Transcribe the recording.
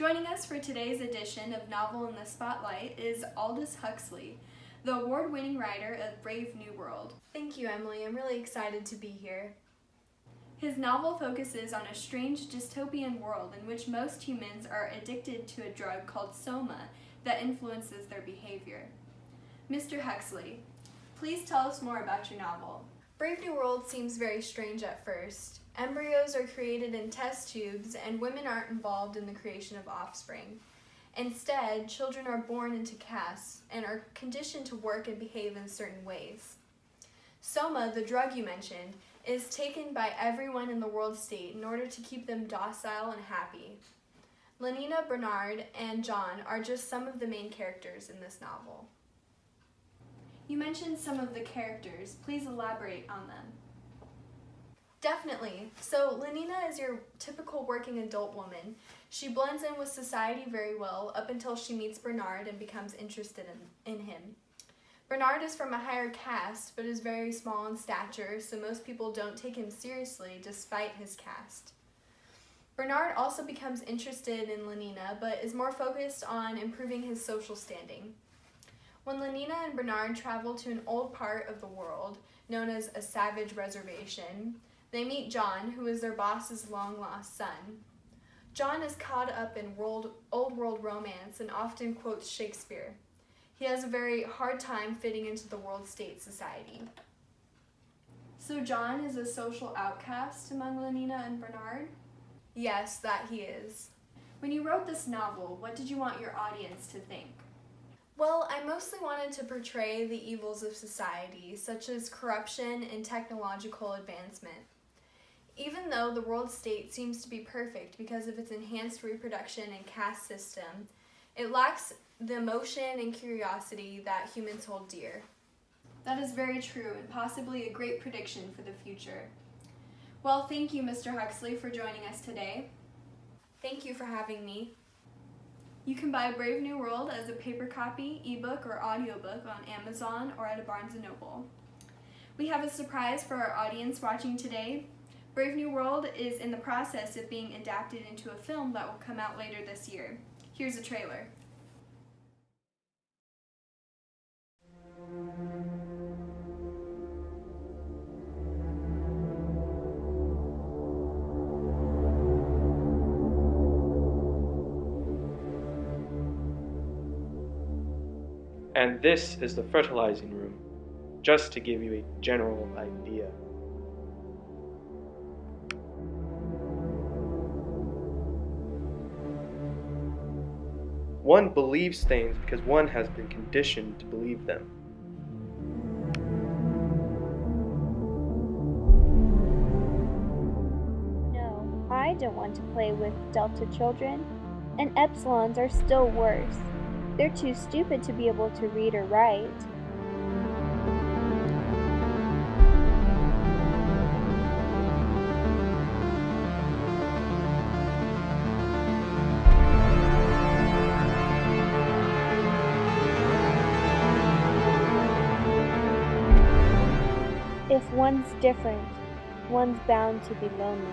Joining us for today's edition of Novel in the Spotlight is Aldous Huxley, the award-winning writer of Brave New World. Thank you, Emily. I'm really excited to be here. His novel focuses on a strange dystopian world in which most humans are addicted to a drug called soma that influences their behavior. Mr. Huxley, please tell us more about your novel. Brave New World seems very strange at first. Embryos are created in test tubes, and women aren't involved in the creation of offspring. Instead, children are born into castes and are conditioned to work and behave in certain ways. Soma, the drug you mentioned, is taken by everyone in the world state in order to keep them docile and happy. Lenina, Bernard, and John are just some of the main characters in this novel. You mentioned some of the characters. Please elaborate on them. Definitely. So Lenina is your typical working adult woman. She blends in with society very well up until she meets Bernard and becomes interested in him. Bernard is from a higher caste, but is very small in stature, so most people don't take him seriously despite his caste. Bernard also becomes interested in Lenina, but is more focused on improving his social standing. When Lenina and Bernard travel to an old part of the world, known as a savage reservation, they meet John, who is their boss's long-lost son. John is caught up in old world romance and often quotes Shakespeare. He has a very hard time fitting into the world state society. So John is a social outcast among Lenina and Bernard? Yes, that he is. When you wrote this novel, what did you want your audience to think? Well, I mostly wanted to portray the evils of society, such as corruption and technological advancement. Even though the world state seems to be perfect because of its enhanced reproduction and caste system, it lacks the emotion and curiosity that humans hold dear. That is very true and possibly a great prediction for the future. Well, thank you, Mr. Huxley, for joining us today. Thank you for having me. You can buy Brave New World as a paper copy, ebook, or audiobook on Amazon or at a Barnes & Noble. We have a surprise for our audience watching today. Brave New World is in the process of being adapted into a film that will come out later this year. Here's a trailer. And this is the fertilizing room, just to give you a general idea. One believes things because one has been conditioned to believe them. No, I don't want to play with Delta children, and Epsilons are still worse. They're too stupid to be able to read or write. If one's different, one's bound to be lonely.